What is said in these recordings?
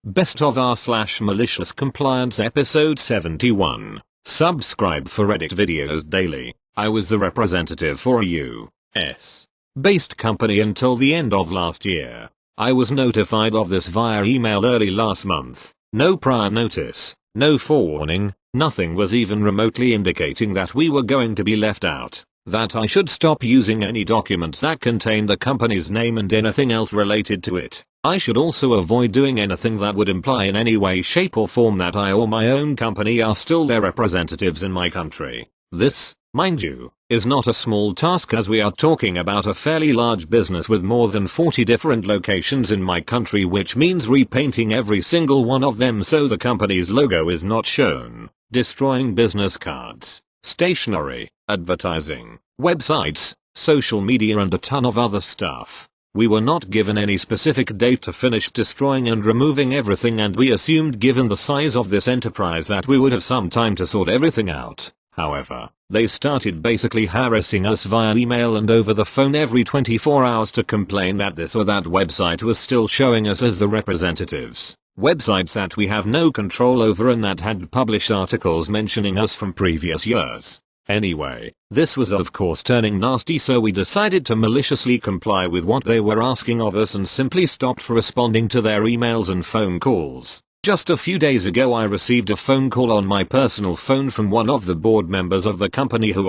Best of r/malicious compliance episode 71. Subscribe for edit videos daily. I was the representative for a US based company until the end of last year. I was notified of this via email early last month. No prior notice, no forewarning, nothing was even remotely indicating that we were going to be left out. That I should stop using any documents that contain the company's name and anything else related to it. I should also avoid doing anything that would imply in any way, shape or form that I or my own company are still their representatives in my country. This, mind you, is not a small task, as we are talking about a fairly large business with more than 40 different locations in my country, which means repainting every single one of them so the company's logo is not shown, destroying business cards, stationery, advertising, websites, social media and a ton of other stuff. We were not given any specific date to finish destroying and removing everything, and we assumed, given the size of this enterprise, that we would have some time to sort everything out. However, they started basically harassing us via email and over the phone every 24 hours to complain that this or that website was still showing us as the representatives. Websites that we have no control over and that had published articles mentioning us from previous years. Anyway, this was of course turning nasty, so we decided to maliciously comply with what they were asking of us and simply stopped responding to their emails and phone calls. Just a few days ago I received a phone call on my personal phone from one of the board members of the company who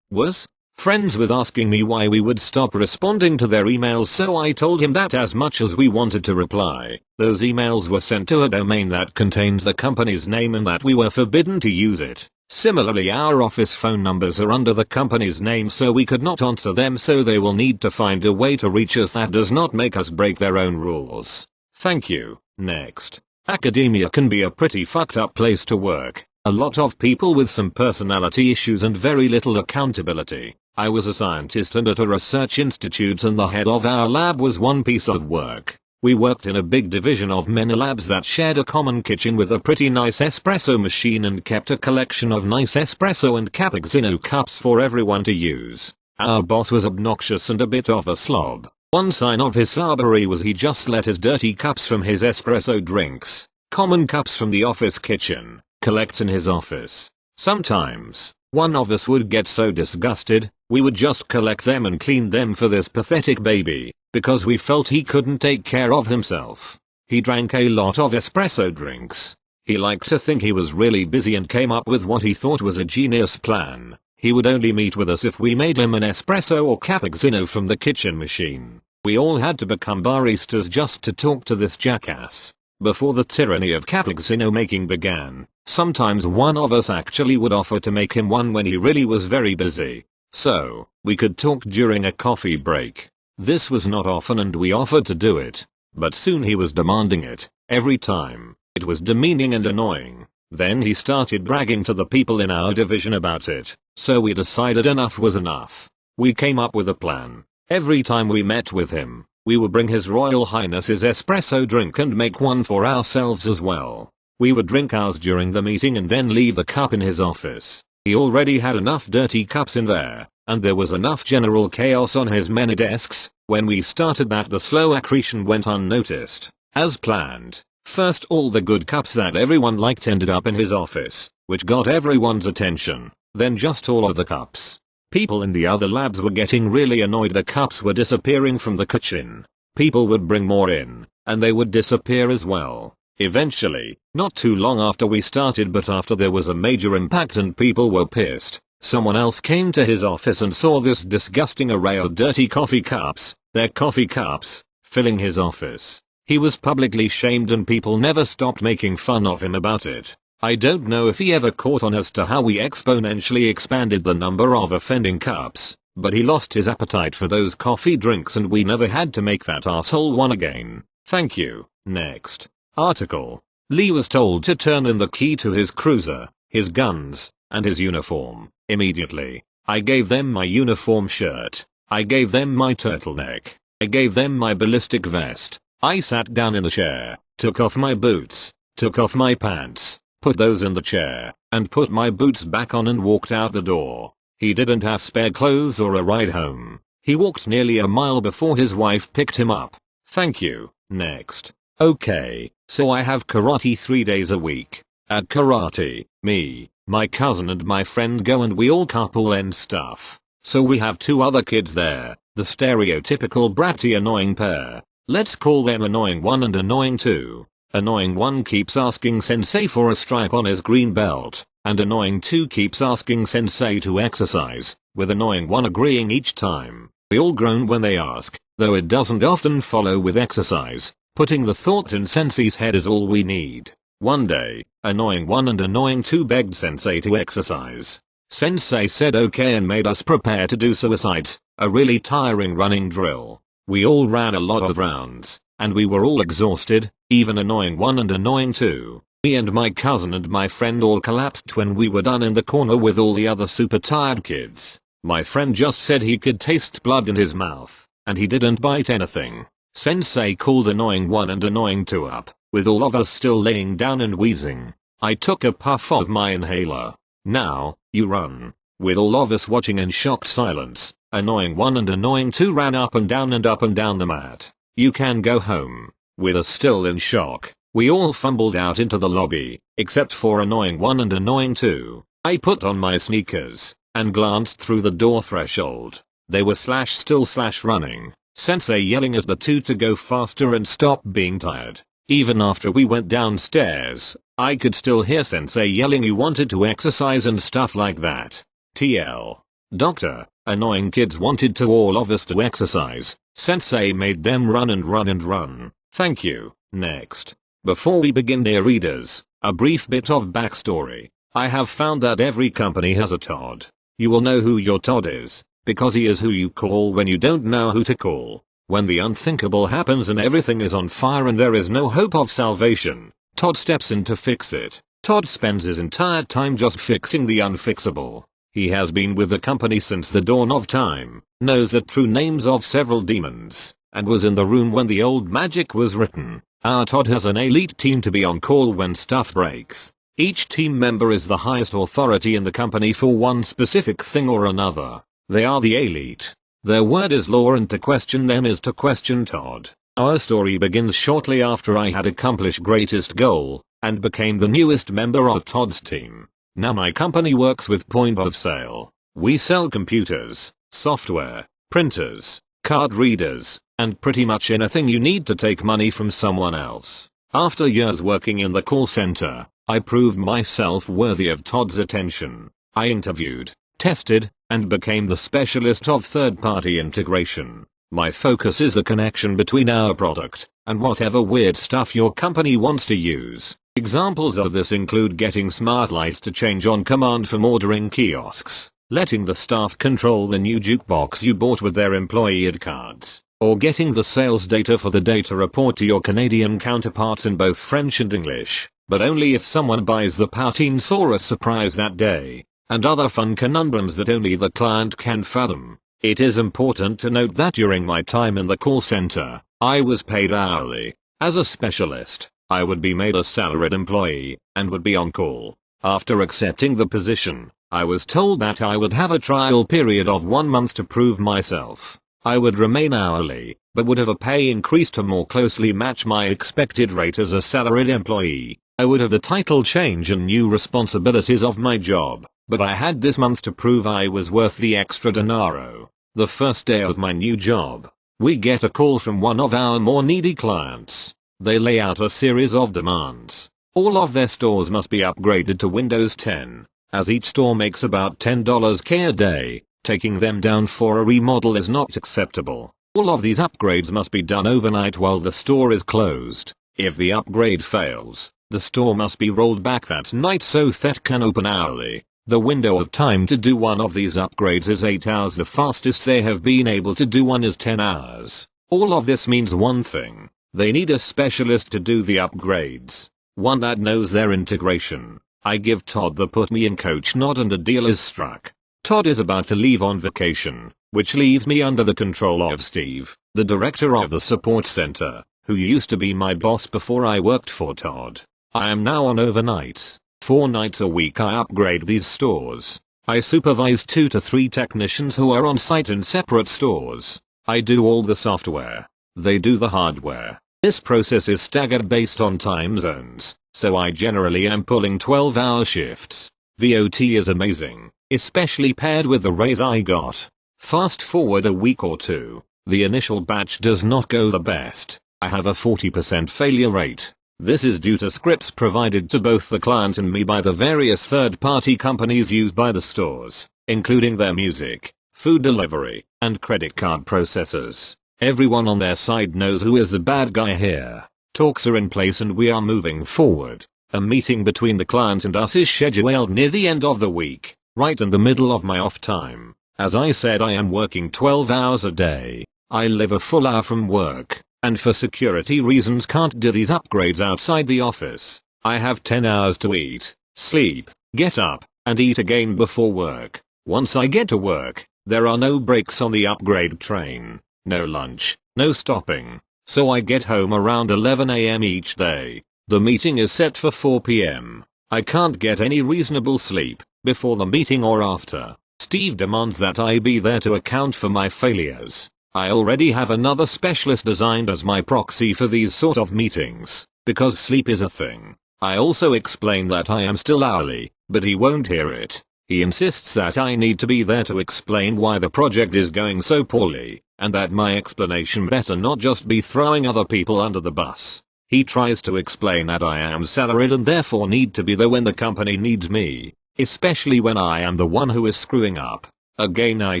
was friends with, asking me why we would stop responding to their emails, so I told him that as much as we wanted to reply, those emails were sent to a domain that contained the company's name and that we were forbidden to use it. Similarly, our office phone numbers are under the company's name, so we could not answer them, so they will need to find a way to reach us that does not make us break their own rules. Thank you. Next. Academia can be a pretty fucked up place to work. A lot of people with some personality issues and very little accountability. I was a scientist and at a research institute, and the head of our lab was one piece of work. We worked in a big division of many labs that shared a common kitchen with a pretty nice espresso machine and kept a collection of nice espresso and cappuccino cups for everyone to use. Our boss was obnoxious and a bit of a slob. One sign of his slobbery was he just let his dirty cups from his espresso drinks, common cups from the office kitchen, collect in his office. Sometimes, one of us would get so disgusted, we would just collect them and clean them for this pathetic baby, because we felt he couldn't take care of himself. He drank a lot of espresso drinks. He liked to think he was really busy and came up with what he thought was a genius plan. He would only meet with us if we made him an espresso or cappuccino from the kitchen machine. We all had to become baristas just to talk to this jackass. Before the tyranny of cappuccino making began, sometimes one of us actually would offer to make him one when he really was very busy, so we could talk during a coffee break. This was not often and we offered to do it, but soon he was demanding it, every time. It was demeaning and annoying. Then he started bragging to the people in our division about it, so we decided enough was enough. We came up with a plan. Every time we met with him, we would bring His Royal Highness's espresso drink and make one for ourselves as well. We would drink ours during the meeting and then leave the cup in his office. He already had enough dirty cups in there, and there was enough general chaos on his many desks. When we started that, the slow accretion went unnoticed. As planned, first all the good cups that everyone liked ended up in his office, which got everyone's attention. Then just all of the cups. People in the other labs were getting really annoyed the cups were disappearing from the kitchen. People would bring more in, and they would disappear as well. Eventually, not too long after we started but after there was a major impact and people were pissed, someone else came to his office and saw this disgusting array of dirty coffee cups, their coffee cups, filling his office. He was publicly shamed and people never stopped making fun of him about it. I don't know if he ever caught on as to how we exponentially expanded the number of offending cups, but he lost his appetite for those coffee drinks and we never had to make that asshole one again. Thank you. Next. Article. Lee was told to turn in the key to his cruiser, his guns, and his uniform, immediately. I gave them my uniform shirt. I gave them my turtleneck. I gave them my ballistic vest. I sat down in the chair, took off my boots, took off my pants, put those in the chair, and put my boots back on and walked out the door. He didn't have spare clothes or a ride home. He walked nearly a mile before his wife picked him up. Thank you. Next. Okay, So I have karate 3 days a week. At karate, me, my cousin and my friend go and we all carpool and stuff. So we have 2 other kids there, the stereotypical bratty annoying pair. Let's call them annoying 1 and annoying 2. Annoying 1 keeps asking sensei for a stripe on his green belt, and annoying 2 keeps asking sensei to exercise, with annoying 1 agreeing each time. We all groan when they ask, though it doesn't often follow with exercise. Putting the thought in sensei's head is all we need. One day, annoying 1 and annoying 2 begged sensei to exercise. Sensei said okay and made us prepare to do suicides, a really tiring running drill. We all ran a lot of rounds, and we were all exhausted, even annoying 1 and annoying 2. Me and my cousin and my friend all collapsed when we were done in the corner with all the other super tired kids. My friend just said he could taste blood in his mouth, and he didn't bite anything. Sensei called annoying 1 and annoying 2 up, with all of us still laying down and wheezing. I took a puff of my inhaler. Now, you run. With all of us watching in shocked silence, annoying 1 and annoying 2 ran up and down the mat. You can go home. With us still in shock, we all fumbled out into the lobby, except for annoying 1 and annoying 2. I put on my sneakers, and glanced through the door threshold. They were still running. Sensei yelling at the 2 to go faster and stop being tired. Even after we went downstairs, I could still hear sensei yelling you wanted to exercise and stuff like that. TL. Doctor, annoying kids wanted to all of us to exercise. Sensei made them run and run and run. Thank you. Next. Before we begin, dear readers, a brief bit of backstory. I have found that every company has a Todd. You will know who your Todd is, because he is who you call when you don't know who to call. When the unthinkable happens and everything is on fire and there is no hope of salvation, Todd steps in to fix it. Todd spends his entire time just fixing the unfixable. He has been with the company since the dawn of time, knows the true names of several demons, and was in the room when the old magic was written. Our Todd has an elite team to be on call when stuff breaks. Each team member is the highest authority in the company for one specific thing or another. They are the elite. Their word is law, and to question them is to question Todd. Our story begins shortly after I had accomplished greatest goal, and became the newest member of Todd's team. Now my company works with point of sale. We sell computers, software, printers, card readers, and pretty much anything you need to take money from someone else. After years working in the call center, I proved myself worthy of Todd's attention. I interviewed, tested, and became the specialist of third-party integration. My focus is the connection between our product and whatever weird stuff your company wants to use. Examples of this include getting smart lights to change on command from ordering kiosks, letting the staff control the new jukebox you bought with their employee ad cards, or getting the sales data for the data report to your Canadian counterparts in both French and English, but only if someone buys the Poutine-saurus surprise that day, and other fun conundrums that only the client can fathom. It is important to note that during my time in the call center, I was paid hourly. As a specialist, I would be made a salaried employee, and would be on call. After accepting the position, I was told that I would have a trial period of 1 month to prove myself. I would remain hourly, but would have a pay increase to more closely match my expected rate as a salaried employee. I would have the title change and new responsibilities of my job, but I had this month to prove I was worth the extra dinero. The first day of my new job, we get a call from one of our more needy clients. They lay out a series of demands. All of their stores must be upgraded to Windows 10, as each store makes about $10K a day. Taking them down for a remodel is not acceptable. All of these upgrades must be done overnight while the store is closed. If the upgrade fails, the store must be rolled back that night so that can open hourly. The window of time to do one of these upgrades is 8 hours. The fastest they have been able to do one is 10 hours. All of this means one thing. They need a specialist to do the upgrades. One that knows their integration. I give Todd the put me in coach nod and a deal is struck. Todd is about to leave on vacation, which leaves me under the control of Steve, the director of the support center, who used to be my boss before I worked for Todd. I am now on overnights. 4 nights a week I upgrade these stores. I supervise 2 to 3 technicians who are on site in separate stores. I do all the software. They do the hardware. This process is staggered based on time zones, so I generally am pulling 12-hour shifts. The OT is amazing, especially paired with the raise I got. Fast forward a week or two, the initial batch does not go the best. I have a 40% failure rate. This is due to scripts provided to both the client and me by the various third-party companies used by the stores, including their music, food delivery, and credit card processors. Everyone on their side knows who is the bad guy here. Talks are in place and we are moving forward. A meeting between the client and us is scheduled near the end of the week, right in the middle of my off time. As I said, I am working 12 hours a day. I live a full hour from work, and for security reasons can't do these upgrades outside the office. I have 10 hours to eat, sleep, get up, and eat again before work. Once I get to work, there are no breaks on the upgrade train, no lunch, no stopping, so I get home around 11 AM each day. The meeting is set for 4 PM. I can't get any reasonable sleep before the meeting or after. Steve demands that I be there to account for my failures. I already have another specialist designed as my proxy for these sort of meetings, because sleep is a thing. I also explain that I am still hourly, but he won't hear it. He insists that I need to be there to explain why the project is going so poorly, and that my explanation better not just be throwing other people under the bus. He tries to explain that I am salaried and therefore need to be there when the company needs me, especially when I am the one who is screwing up. Again, I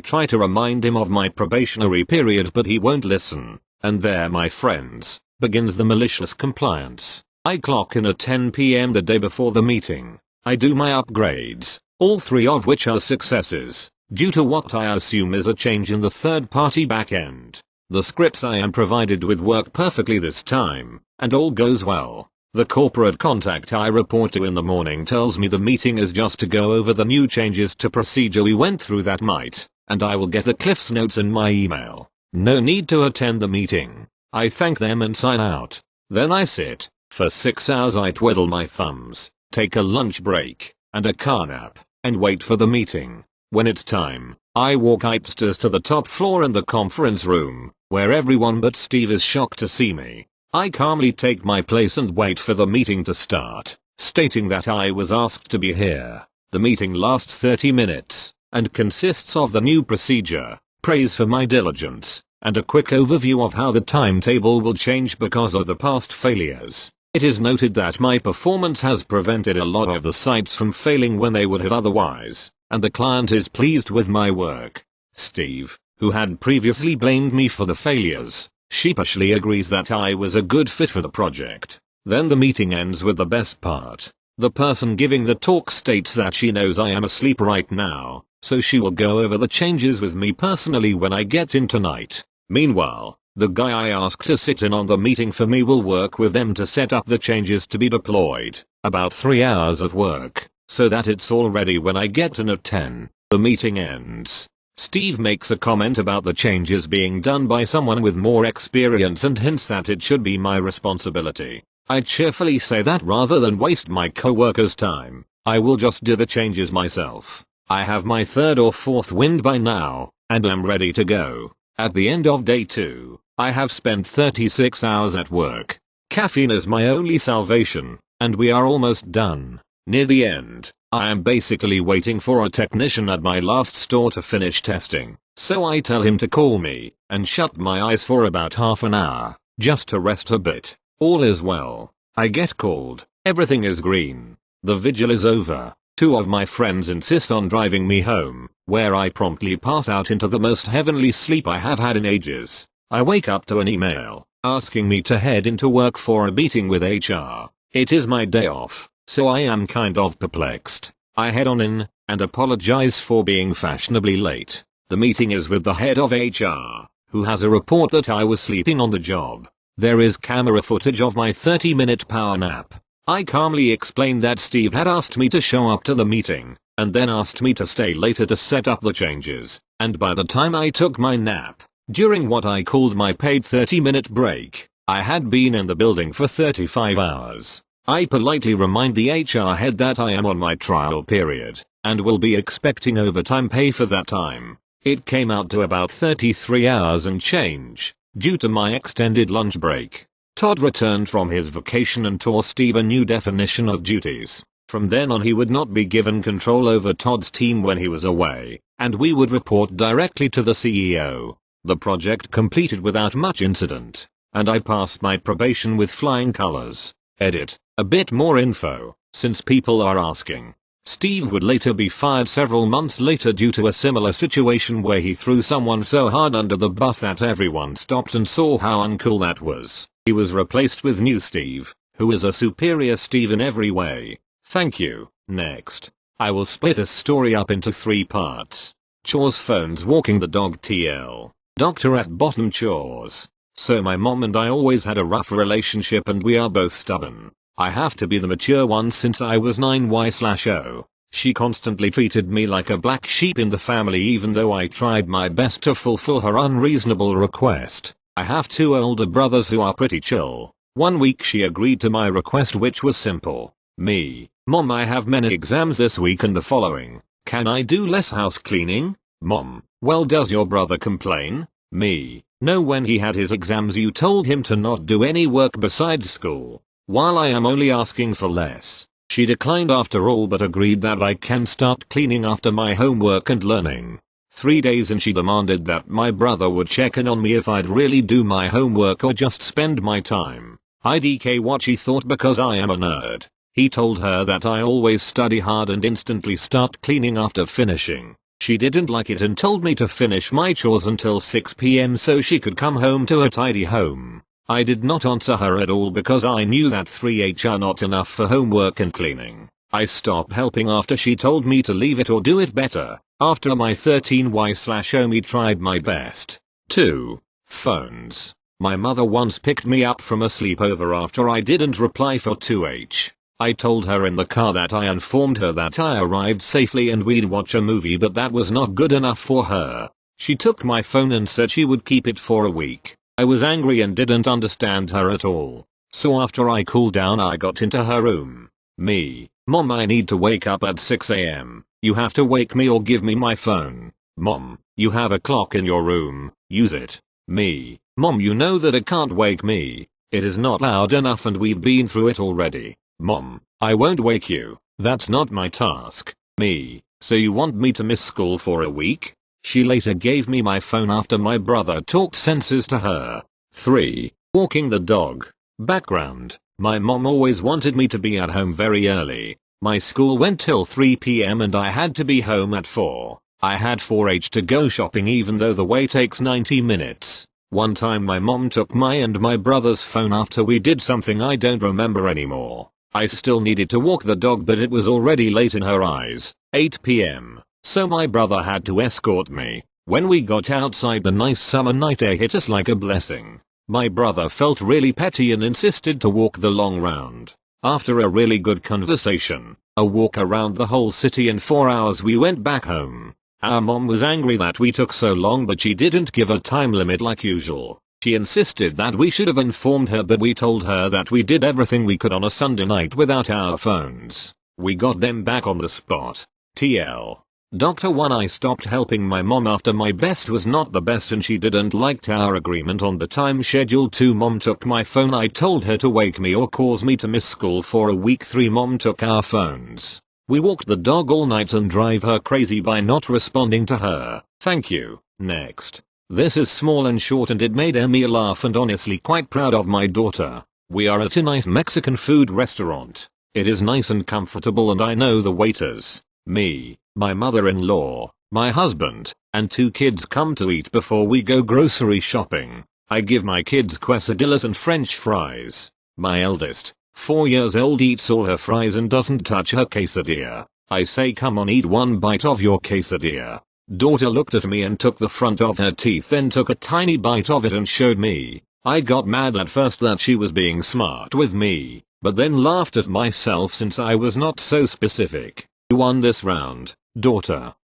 try to remind him of my probationary period, but he won't listen. And there, my friends, begins the malicious compliance. I clock in at 10 PM the day before the meeting. I do my upgrades, all 3 of which are successes, due to what I assume is a change in the third-party backend. The scripts I am provided with work perfectly this time, and all goes well. The corporate contact I report to in the morning tells me the meeting is just to go over the new changes to procedure we went through that night, and I will get the Cliff's notes in my email. No need to attend the meeting. I thank them and sign out. Then I sit. For 6 hours I twiddle my thumbs, take a lunch break, and a car nap, and wait for the meeting. When it's time, I walk upstairs to the top floor in the conference room, where everyone but Steve is shocked to see me. I calmly take my place and wait for the meeting to start, stating that I was asked to be here. The meeting lasts 30 minutes, and consists of the new procedure, praise for my diligence, and a quick overview of how the timetable will change because of the past failures. It is noted that my performance has prevented a lot of the sites from failing when they would have otherwise, and the client is pleased with my work. Steve, who had previously blamed me for the failures, sheepishly agrees that I was a good fit for the project. Then the meeting ends with the best part. The person giving the talk states that she knows I am asleep right now, so she will go over the changes with me personally when I get in tonight. Meanwhile, the guy I asked to sit in on the meeting for me will work with them to set up the changes to be deployed. About 3 hours of work, so that it's all ready when I get in at 10. The meeting ends. Steve makes a comment about the changes being done by someone with more experience and hints that it should be my responsibility. I cheerfully say that rather than waste my coworkers' time, I will just do the changes myself. I have my 3rd or 4th wind by now, and am ready to go. At the end of day 2, I have spent 36 hours at work. Caffeine is my only salvation, and we are almost done. Near the end, I am basically waiting for a technician at my last store to finish testing, so I tell him to call me, and shut my eyes for about half an hour, just to rest a bit. All is well. I get called, everything is green. The vigil is over. 2 of my friends insist on driving me home, where I promptly pass out into the most heavenly sleep I have had in ages. I wake up to an email, asking me to head into work for a meeting with HR. It is my day off, so I am kind of perplexed. I head on in, and apologize for being fashionably late. The meeting is with the head of HR, who has a report that I was sleeping on the job. There is camera footage of my 30-minute power nap. I calmly explained that Steve had asked me to show up to the meeting, and then asked me to stay later to set up the changes, and by the time I took my nap, during what I called my paid 30-minute break, I had been in the building for 35 hours. I politely remind the HR head that I am on my trial period, and will be expecting overtime pay for that time. It came out to about 33 hours and change, due to my extended lunch break. Todd returned from his vacation and taught Steve a new definition of duties. From then on he would not be given control over Todd's team when he was away, and we would report directly to the CEO. The project completed without much incident, and I passed my probation with flying colors. Edit. A bit more info, since people are asking. Steve would later be fired several months later due to a similar situation where he threw someone so hard under the bus that everyone stopped and saw how uncool that was. He was replaced with new Steve, who is a superior Steve in every way. Thank you. Next. I will split this story up into 3 parts. Chores, phones, walking the dog, TL. Doctor at bottom, chores. So my mom and I always had a rough relationship and we are both stubborn. I have to be the mature one since I was 9/0. She constantly treated me like a black sheep in the family even though I tried my best to fulfill her unreasonable request. I have 2 older brothers who are pretty chill. One week she agreed to my request, which was simple. Me, Mom, I have many exams this week and the following. Can I do less house cleaning? Mom, well, does your brother complain? Me, no, when he had his exams you told him to not do any work besides school. While I am only asking for less. She declined after all but agreed that I can start cleaning after my homework and learning. 3 days and she demanded that my brother would check in on me if I'd really do my homework or just spend my time. IDK what she thought because I am a nerd. He told her that I always study hard and instantly start cleaning after finishing. She didn't like it and told me to finish my chores until 6 PM so she could come home to a tidy home. I did not answer her at all because I knew that 3H are not enough for homework and cleaning. I stopped helping after she told me to leave it or do it better. After my 13Y/0 me tried my best. 2. Phones. My mother once picked me up from a sleepover after I didn't reply for 2H. I told her in the car that I informed her that I arrived safely and we'd watch a movie, but that was not good enough for her. She took my phone and said she would keep it for a week. I was angry and didn't understand her at all. So after I cooled down I got into her room. Me, Mom, I need to wake up at 6 AM. You have to wake me or give me my phone. Mom, you have a clock in your room, use it. Me, Mom, you know that it can't wake me. It is not loud enough and we've been through it already. Mom, I won't wake you. That's not my task. Me, so you want me to miss school for a week? She later gave me my phone after my brother talked senses to her. 3. Walking the dog. Background. My mom always wanted me to be at home very early. My school went till 3 PM and I had to be home at 4. I had 4H to go shopping even though the way takes 90 minutes. One time my mom took my and my brother's phone after we did something I don't remember anymore. I still needed to walk the dog but it was already late in her eyes, 8 PM. So my brother had to escort me. When we got outside the nice summer night air hit us like a blessing. My brother felt really petty and insisted to walk the long round. After a really good conversation, a walk around the whole city in 4 hours we went back home. Our mom was angry that we took so long but she didn't give a time limit like usual. She insisted that we should have informed her but we told her that we did everything we could on a Sunday night without our phones. We got them back on the spot. TL. Dr. 1 I stopped helping my mom after my best was not the best and she didn't like our agreement on the time schedule. 2 Mom took my phone. I told her to wake me or cause me to miss school for a week. 3 Mom took our phones. We walked the dog all night and drive her crazy by not responding to her. Thank you. Next. This is small and short and it made me laugh and honestly quite proud of my daughter. We are at a nice Mexican food restaurant. It is nice and comfortable and I know the waiters. Me, my mother-in-law, my husband, and 2 kids come to eat before we go grocery shopping. I give my kids quesadillas and french fries. My eldest, 4 years old, eats all her fries and doesn't touch her quesadilla. I say, come on, eat 1 bite of your quesadilla. Daughter looked at me and took the front of her teeth, then took a tiny bite of it and showed me. I got mad at first that she was being smart with me, but then laughed at myself since I was not so specific. You won this round, daughter.